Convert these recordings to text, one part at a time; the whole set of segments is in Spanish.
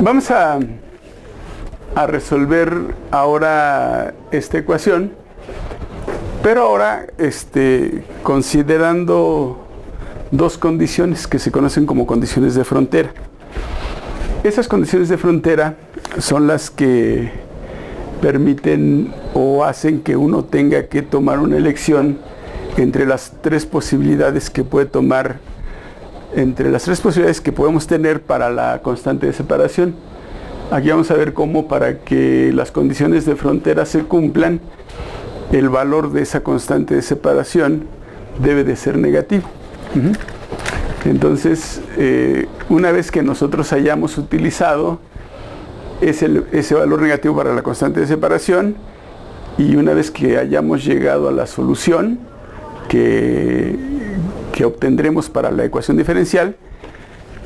Vamos a resolver ahora esta ecuación, pero ahora considerando dos condiciones que se conocen como condiciones de frontera. Esas condiciones de frontera son las que permiten o hacen que uno tenga que tomar una elección entre las tres posibilidades que puede tomar, entre las tres posibilidades que podemos tener para la constante de separación. Aquí vamos a ver cómo, para que las condiciones de frontera se cumplan, el valor de esa constante de separación debe de ser negativo. Entonces, una vez que nosotros hayamos utilizado ese valor negativo para la constante de separación, y una vez que hayamos llegado a la solución que obtendremos para la ecuación diferencial,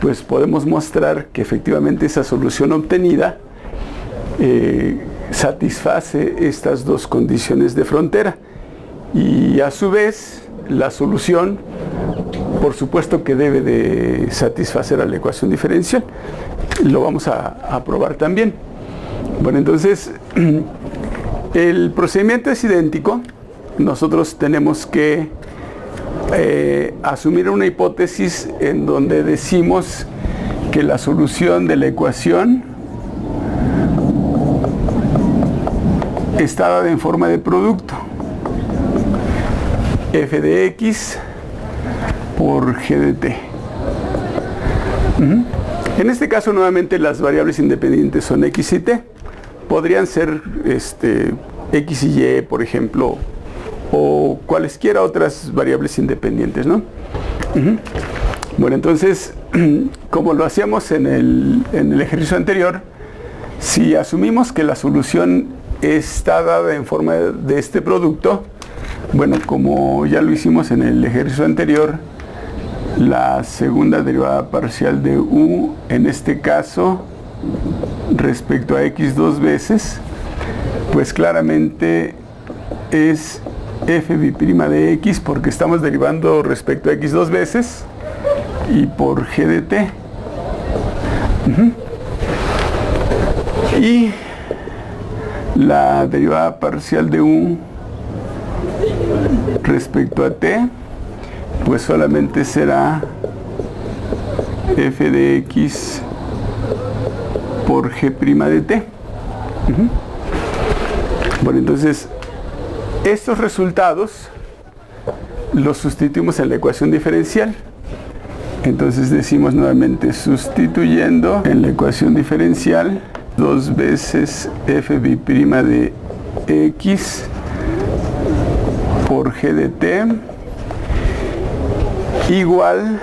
pues podemos mostrar que efectivamente esa solución obtenida satisface estas dos condiciones de frontera, y a su vez la solución, por supuesto que debe de satisfacer a la ecuación diferencial. Lo vamos a probar también. Bueno, entonces el procedimiento es idéntico. Nosotros tenemos que asumir una hipótesis en donde decimos que la solución de la ecuación está dada en forma de producto f de x por g de t. En este caso, nuevamente, las variables independientes son x y t. Podrían ser x y y, por ejemplo, o cualesquiera otras variables independientes, ¿no? Bueno, entonces, como lo hacíamos en el ejercicio anterior, si asumimos que la solución está dada en forma de este producto, bueno, como ya lo hicimos en el ejercicio anterior, la segunda derivada parcial de u, en este caso, respecto a x dos veces, pues claramente es f' de x, porque estamos derivando respecto a x dos veces, y por g de t. Y la derivada parcial de u respecto a t, pues solamente será f de x por g' de t. Bueno, entonces estos resultados los sustituimos en la ecuación diferencial. Entonces decimos nuevamente, sustituyendo en la ecuación diferencial, dos veces f' de x por g de t igual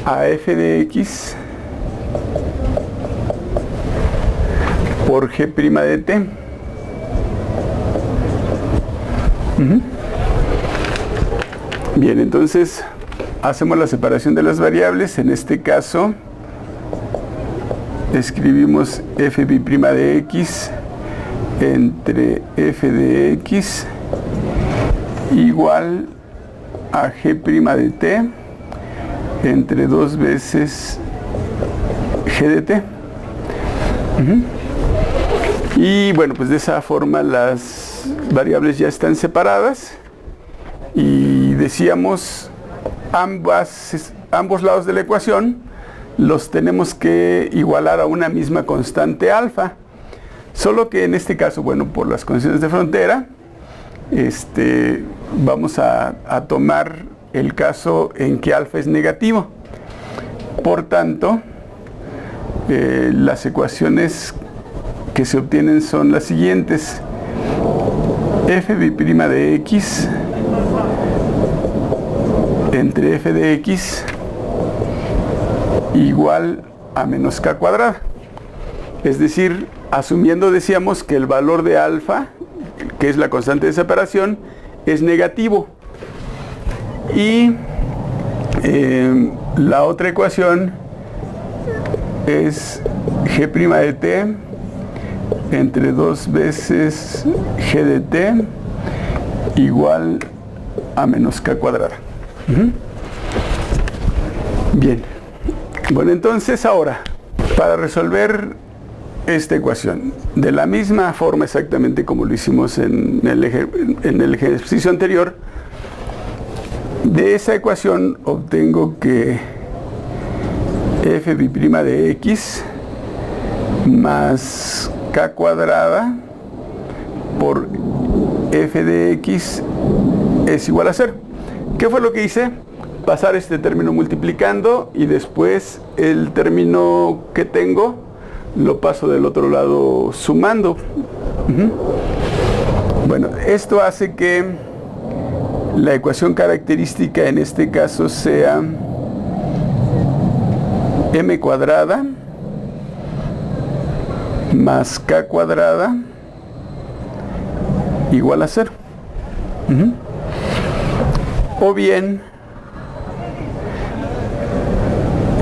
a f de x por g' de t. Bien, entonces hacemos la separación de las variables. En este caso escribimos f' de x entre f de x igual a g' de t entre dos veces g de t. Y bueno, pues de esa forma las variables ya están separadas, y decíamos ambos lados de la ecuación los tenemos que igualar a una misma constante alfa, solo que en este caso, bueno, por las condiciones de frontera, vamos a tomar el caso en que alfa es negativo. Por tanto, las ecuaciones que se obtienen son las siguientes: f' de x entre f de x igual a menos k cuadrada. Es decir, asumiendo, decíamos, que el valor de alfa, que es la constante de separación, es negativo. Y la otra ecuación es g' de t entre dos veces g de t igual a menos k cuadrada. Bien. Bueno, entonces ahora, Para resolver esta ecuación, de la misma forma exactamente como lo hicimos en el ejercicio anterior, de esa ecuación obtengo que f' de x más k cuadrada por f de x es igual a 0. ¿Qué fue lo que hice? Pasar este término multiplicando y después el término que tengo lo paso del otro lado sumando. Bueno, esto hace que la ecuación característica en este caso sea m cuadrada más k cuadrada igual a 0. O bien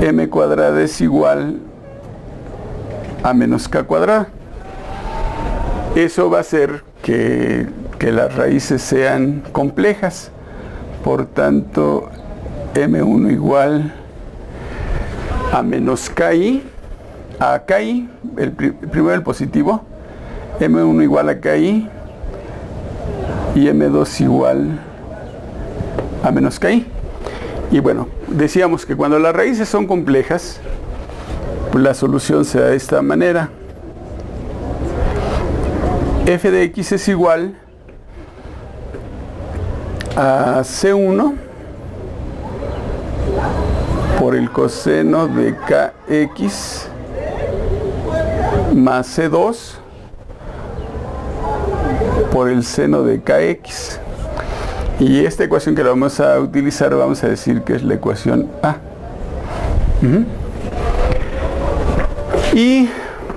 m cuadrada es igual a menos k cuadrada. Eso va a hacer que las raíces sean complejas. Por tanto, m1 igual a menos ki, a ki, primero el positivo, m1 igual a ki y m2 igual a menos ki. Y bueno, decíamos que cuando las raíces son complejas, pues la solución se da de esta manera. F de x es igual a C1 por el coseno de kx más C2 por el seno de kx. Y esta ecuación que la vamos a utilizar, vamos a decir que es la ecuación A. Y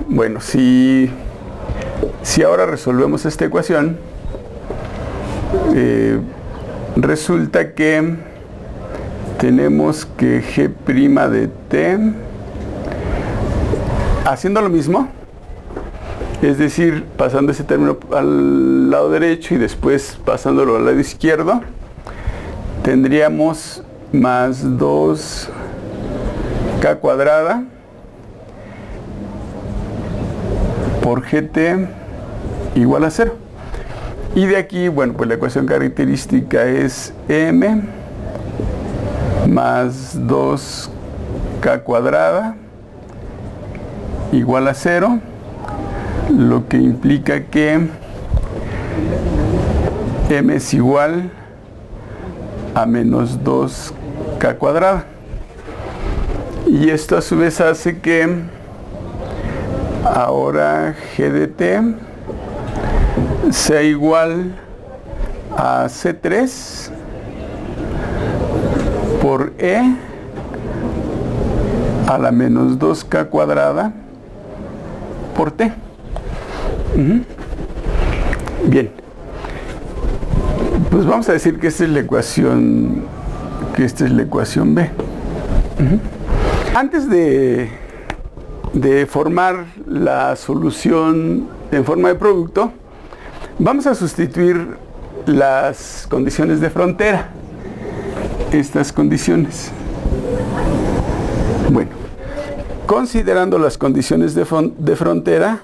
bueno, si ahora resolvemos esta ecuación, resulta que tenemos que g' de t, haciendo lo mismo, es decir, pasando ese término al lado derecho y después pasándolo al lado izquierdo, tendríamos más 2k cuadrada por gt igual a 0. Y de aquí, bueno, pues la ecuación característica es m más 2k cuadrada igual a 0, lo que implica que m es igual a menos 2k cuadrada. Y esto a su vez hace que ahora g de t sea igual a C3 por E a la menos 2k cuadrada por T. Bien. Pues vamos a decir que esta es la ecuación, B. Antes de formar la solución en forma de producto, vamos a sustituir las condiciones de frontera. Estas condiciones. Bueno, considerando las condiciones de frontera,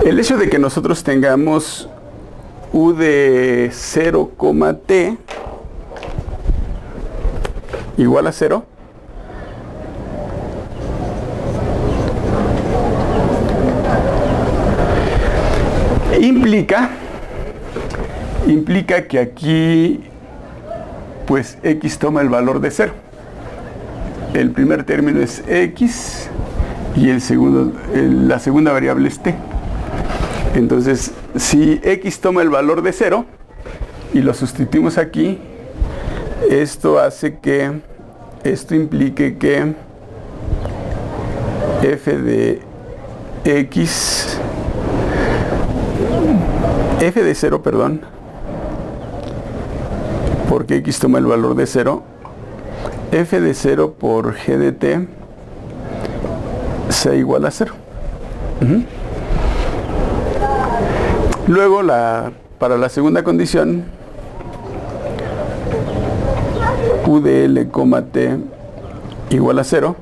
el hecho de que nosotros tengamos u de 0, t igual a 0, implica que aquí pues x toma el valor de 0. El primer término es x y la segunda variable es t. Entonces, si x toma el valor de 0 y lo sustituimos aquí, esto implique que f de 0, porque x toma el valor de 0, f de 0 por g de t sea igual a 0. Luego, para la segunda condición, q de l, t igual a 0,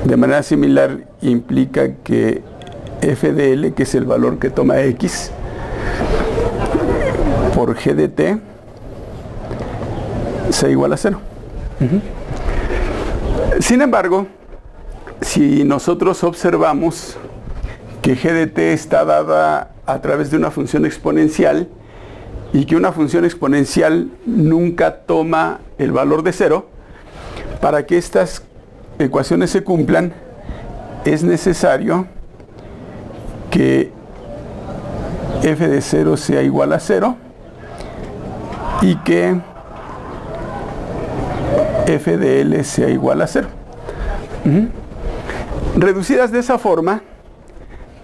de manera similar implica que f de l, que es el valor que toma x, por g de t sea igual a 0. Sin embargo, si nosotros observamos que g de t está dada a través de una función exponencial y que una función exponencial nunca toma el valor de 0, para que estas ecuaciones se cumplan es necesario que f de 0 sea igual a 0 y que f de l sea igual a 0. Reducidas de esa forma,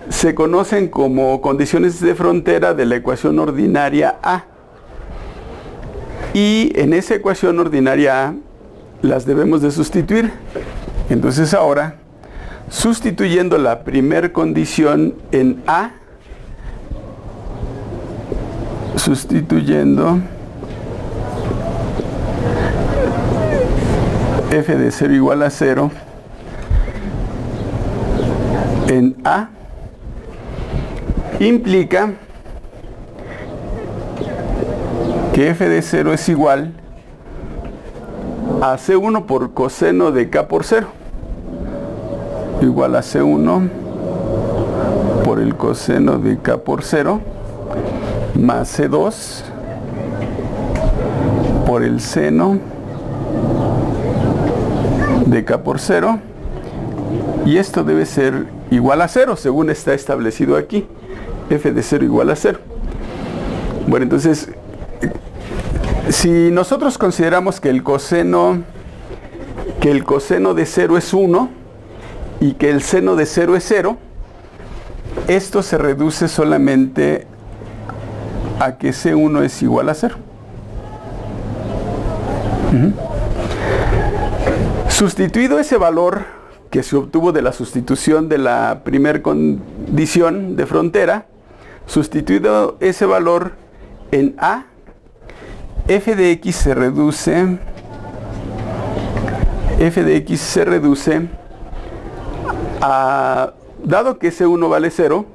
se conocen como condiciones de frontera de la ecuación ordinaria A. Y en esa ecuación ordinaria A las debemos de sustituir. Entonces ahora, sustituyendo la primer condición en A, sustituyendo f de 0 igual a 0 en A, implica que f de 0 es igual a C1 por coseno de K por 0, igual a C1 por el coseno de K por 0, más C2 por el seno de K por 0, y esto debe ser igual a 0, según está establecido aquí, f de 0 igual a 0. Bueno, entonces, si nosotros consideramos que el coseno de 0 es 1 y que el seno de 0 es 0, esto se reduce solamente a que C1 es igual a 0. Sustituido ese valor que se obtuvo de la sustitución de la primera condición de frontera, sustituido ese valor en A, f de x se reduce a, dado que C1 vale 0,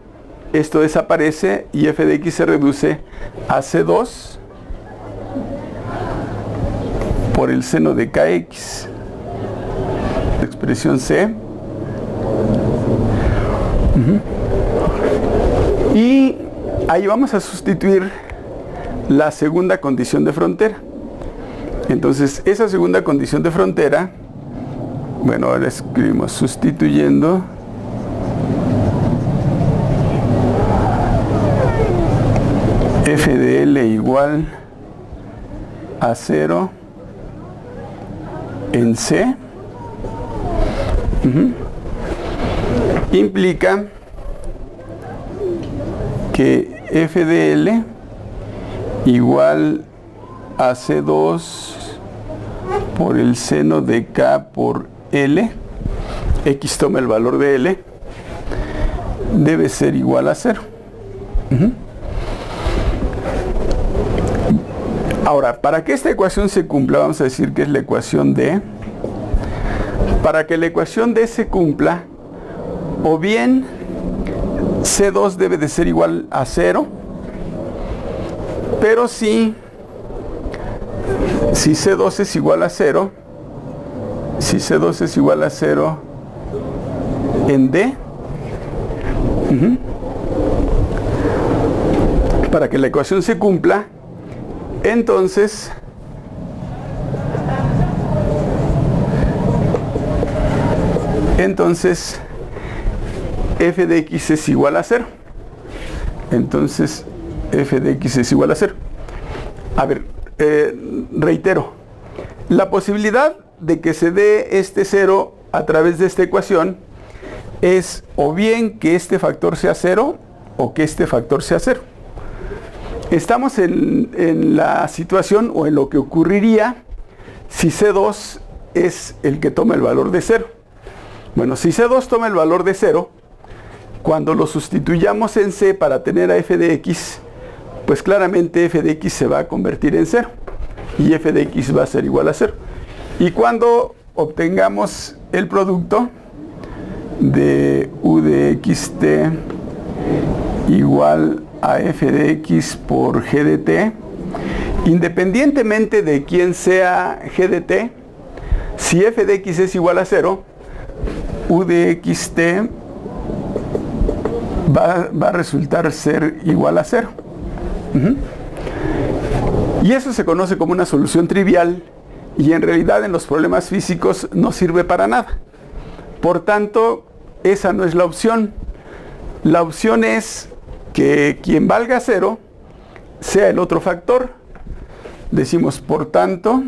esto desaparece y f de x se reduce a C2 por el seno de kx. Expresión C. Y ahí vamos a sustituir la segunda condición de frontera. Entonces, esa segunda condición de frontera, bueno, ahora escribimos sustituyendo f de l igual a 0 en C. Implica que f de l igual a C2 por el seno de K por L, x toma el valor de L, debe ser igual a 0. Ahora, para que esta ecuación se cumpla, vamos a decir que es la ecuación D. Para que la ecuación D se cumpla, o bien C2 debe de ser igual a 0, pero si C2 es igual a 0, si C2 es igual a 0 en D, para que la ecuación se cumpla, entonces f de x es igual a 0. Entonces f de x es igual a 0. A ver, reitero, la posibilidad de que se dé este 0 a través de esta ecuación es o bien que este factor sea 0 o que este factor sea 0. Estamos en la situación o en lo que ocurriría si C2 es el que toma el valor de 0. Bueno, si C2 toma el valor de 0, cuando lo sustituyamos en C para tener a f de x, pues claramente f de x se va a convertir en 0 y f de x va a ser igual a 0. Y cuando obtengamos el producto de u de xt igual a f de x por g de t, independientemente de quién sea g de t, si f de x es igual a 0, u de xt va a resultar ser igual a 0. Y eso se conoce como una solución trivial y en realidad en los problemas físicos no sirve para nada. Por tanto, esa no es la opción. La opción es que quien valga 0 sea el otro factor. Decimos, por tanto,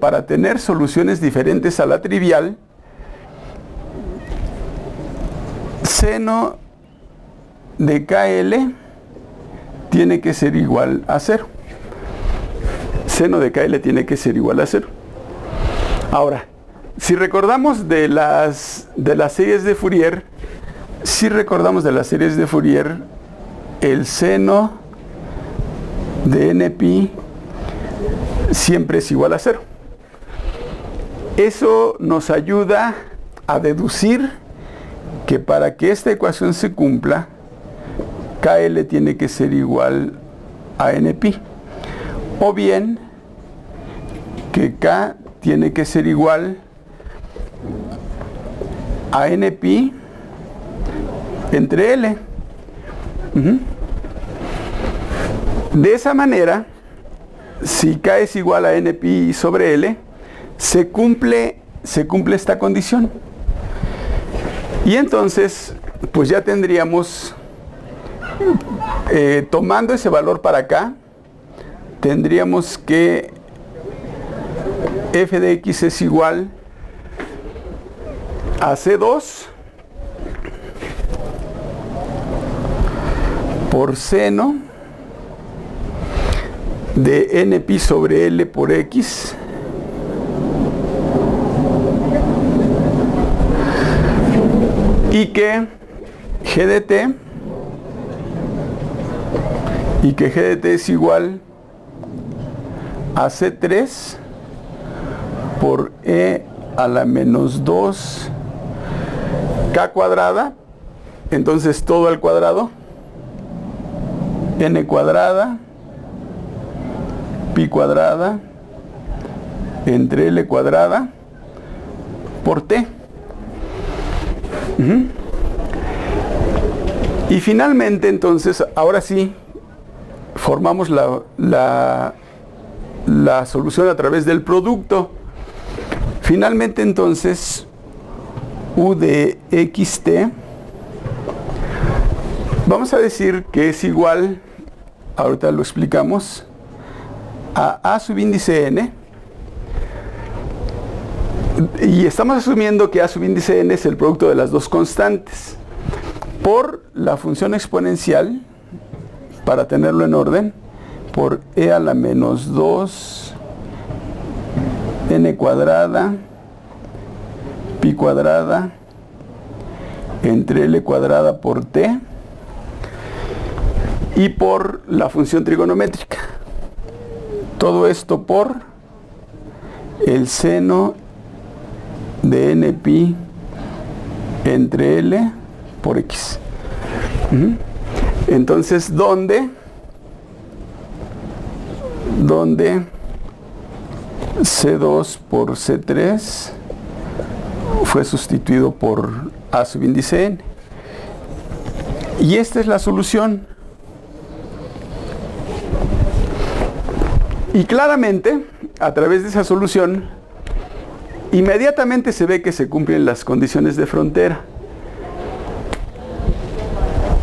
para tener soluciones diferentes a la trivial, seno de KL tiene que ser igual a 0. Seno de KL tiene que ser igual a 0. Ahora, si recordamos de las series de Fourier, el seno de NP siempre es igual a 0. Eso nos ayuda a deducir que para que esta ecuación se cumpla, KL tiene que ser igual a NP. O bien, que K tiene que ser igual a NP entre L. De esa manera, si K es igual a NP sobre L, se cumple esta condición. Y entonces, pues ya tendríamos, tomando ese valor para acá, tendríamos que f de x es igual a C2 por seno de NP sobre L por X y que G de T es igual a C3 por E a la menos 2 K cuadrada, entonces todo al cuadrado, N cuadrada, pi cuadrada, entre L cuadrada, por T. Y finalmente, entonces, ahora sí, formamos la solución a través del producto. Finalmente, entonces, u de xt, vamos a decir que es igual, ahorita lo explicamos, a subíndice n, y estamos asumiendo que a subíndice n es el producto de las dos constantes, por la función exponencial, para tenerlo en orden, por e a la menos 2 n cuadrada pi cuadrada entre L cuadrada por T y por la función trigonométrica. Todo esto por el seno de NP entre L por X. Entonces, ¿dónde C2 por C3 fue sustituido por A subíndice N? Y esta es la solución. Y claramente, a través de esa solución, inmediatamente se ve que se cumplen las condiciones de frontera.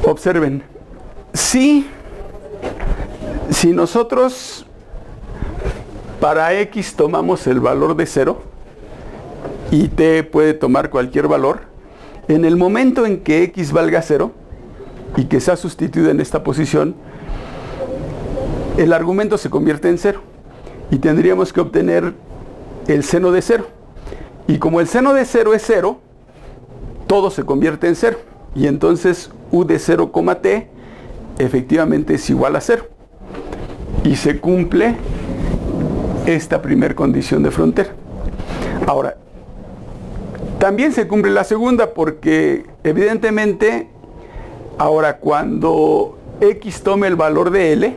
Observen, si nosotros para X tomamos el valor de 0, y T puede tomar cualquier valor, en el momento en que X valga 0, y que sea sustituido en esta posición, el argumento se convierte en 0. y tendríamos que obtener el seno de 0. Y como el seno de 0 es 0, todo se convierte en 0. Y entonces u de 0, t efectivamente es igual a 0. Y se cumple esta primera condición de frontera. Ahora, también se cumple la segunda porque evidentemente ahora cuando x tome el valor de L,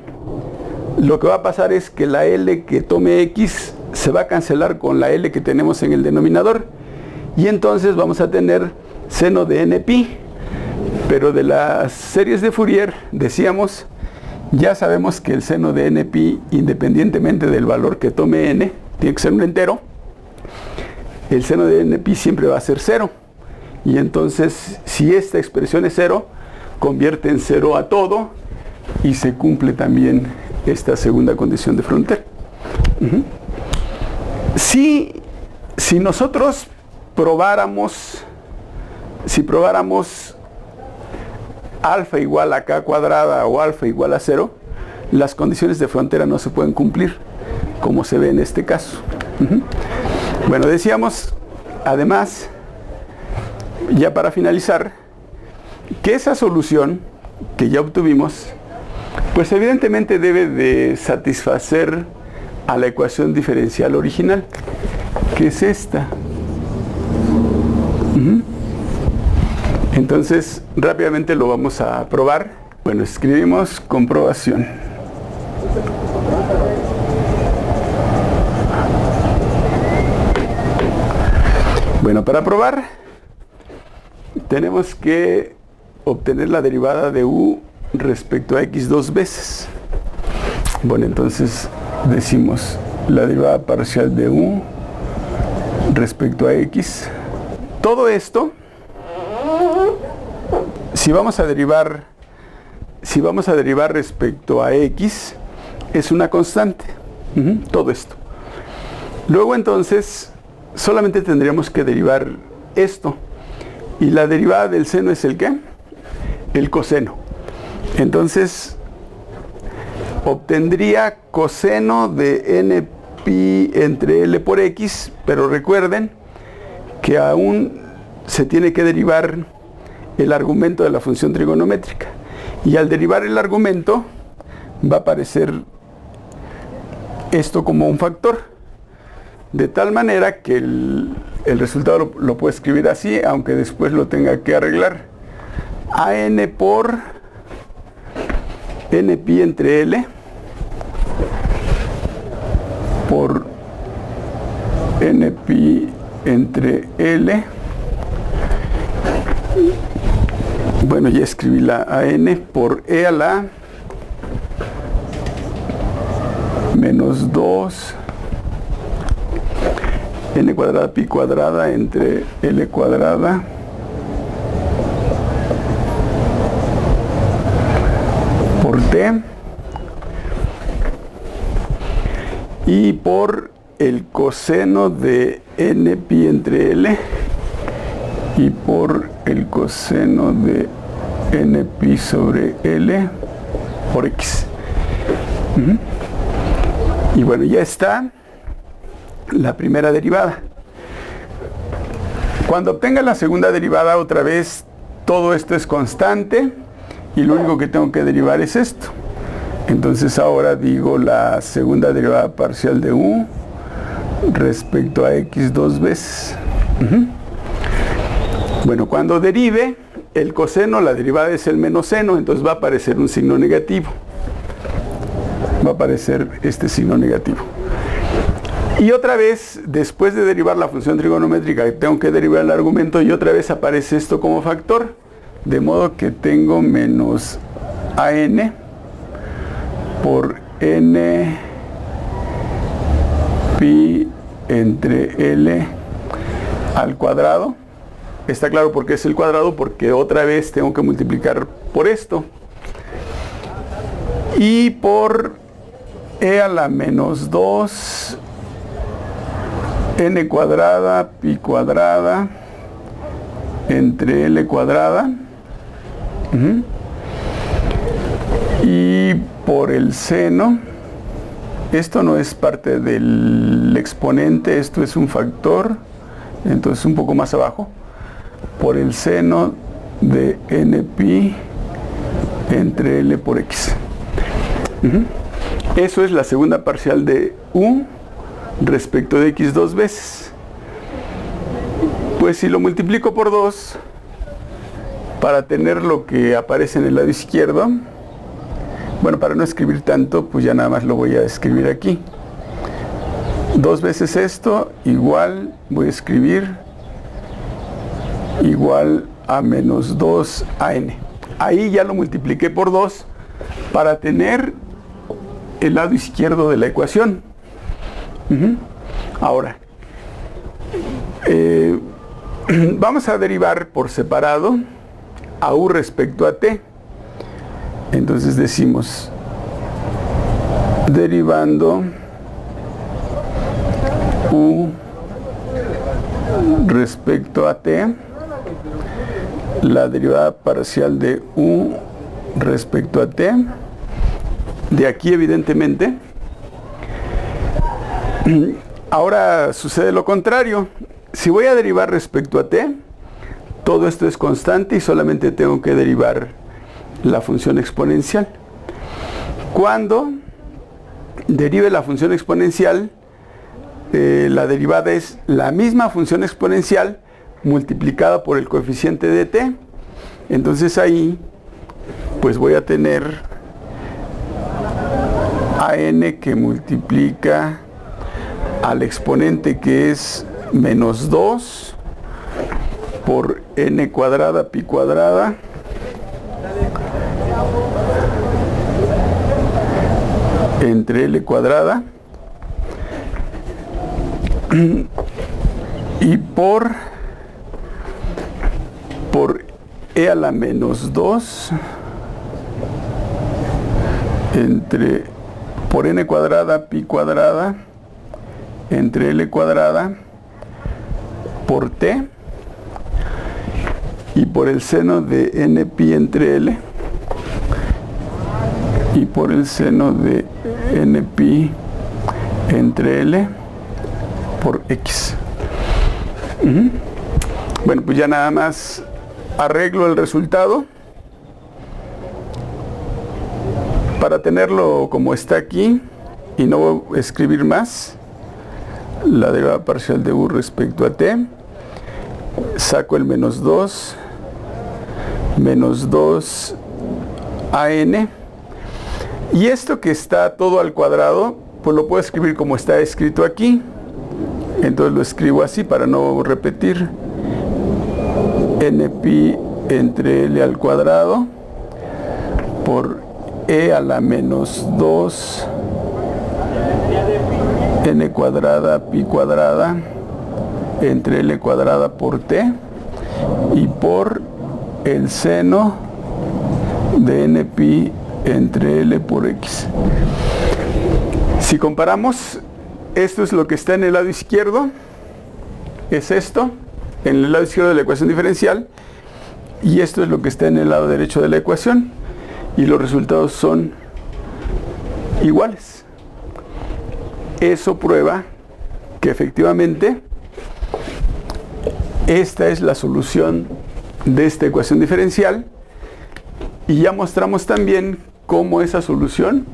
lo que va a pasar es que la L que tome x se va a cancelar con la L que tenemos en el denominador y entonces vamos a tener seno de npi, pero de las series de Fourier decíamos, ya sabemos que el seno de npi, independientemente del valor que tome n, tiene que ser un entero. El seno de npi siempre va a ser 0 y entonces si esta expresión es 0, convierte en 0 a todo y se cumple también esta segunda condición de frontera. Si nosotros probáramos alfa igual a k cuadrada o alfa igual a 0, las condiciones de frontera no se pueden cumplir, como se ve en este caso. Bueno, decíamos, además, ya para finalizar, que esa solución que ya obtuvimos, pues evidentemente debe de satisfacer a la ecuación diferencial original, que es esta. Entonces, rápidamente lo vamos a probar. Bueno, escribimos comprobación. Bueno, para probar, tenemos que obtener la derivada de u respecto a x dos veces. Bueno, entonces decimos la derivada parcial de u respecto a x. Todo esto, si vamos a derivar respecto a x, es una constante. Todo esto. Luego entonces, solamente tendríamos que derivar esto. Y la derivada del seno es el ¿qué? El coseno. Entonces, obtendría coseno de npi entre L por x, pero recuerden que aún se tiene que derivar el argumento de la función trigonométrica. Y al derivar el argumento, va a aparecer esto como un factor. De tal manera que el resultado lo puedo escribir así, aunque después lo tenga que arreglar. AN por NPi entre L por NPi entre L. Bueno, ya escribí la AN por E a la menos 2 n cuadrada pi cuadrada entre L cuadrada por T y por el coseno de npi entre L y por el coseno de npi sobre L por x. Y bueno, ya está la primera derivada. Cuando obtenga la segunda derivada, otra vez todo esto es constante y lo único que tengo que derivar es esto. Entonces ahora digo la segunda derivada parcial de u respecto a x dos veces. Bueno, cuando derive el coseno, la derivada es el menos seno, entonces va a aparecer un signo negativo. Va a aparecer este signo negativo. Y otra vez, después de derivar la función trigonométrica, tengo que derivar el argumento y otra vez aparece esto como factor. De modo que tengo menos AN por N pi entre L al cuadrado. Está claro por qué es el cuadrado, porque otra vez tengo que multiplicar por esto. Y por E a la menos 2 n cuadrada pi cuadrada entre L cuadrada. Y por el seno Esto no es parte del exponente, esto es un factor, entonces un poco más abajo, por el seno de npi entre L por X. Eso es la segunda parcial de U respecto de X dos veces. Pues si lo multiplico por 2, para tener lo que aparece en el lado izquierdo, bueno, para no escribir tanto, pues ya nada más lo voy a escribir aquí. 2 veces esto, igual, voy a escribir, igual a menos 2an. Ahí ya lo multipliqué por 2 para tener el lado izquierdo de la ecuación. Ahora, vamos a derivar por separado a U respecto a T. Entonces decimos, derivando U respecto a T, la derivada parcial de U respecto a T, de aquí evidentemente. Ahora sucede lo contrario. Si voy a derivar respecto a T, todo esto es constante y solamente tengo que derivar la función exponencial. Cuando derive la función exponencial, la derivada es la misma función exponencial multiplicada por el coeficiente de t. Entonces ahí pues voy a tener a n que multiplica al exponente que es menos 2 por n cuadrada pi cuadrada entre L cuadrada y por E a la menos 2 por N cuadrada pi cuadrada entre L cuadrada por T y por el seno de N pi entre L y por el seno de N pi entre L por X. Bueno, pues ya nada más arreglo el resultado para tenerlo como está aquí y no escribir más. La derivada parcial de U respecto a T, saco el menos 2 an, y esto que está todo al cuadrado pues lo puedo escribir como está escrito aquí. Entonces lo escribo así para no repetir: n pi entre L al cuadrado por E a la menos 2 n cuadrada pi cuadrada entre L cuadrada por T y por el seno de n pi entre L por X. Si comparamos, esto es lo que está en el lado izquierdo, es esto, en el lado izquierdo de la ecuación diferencial, y esto es lo que está en el lado derecho de la ecuación, y los resultados son iguales. Eso prueba que efectivamente esta es la solución de esta ecuación diferencial, y ya mostramos también cómo esa solución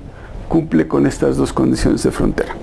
cumple con estas dos condiciones de frontera.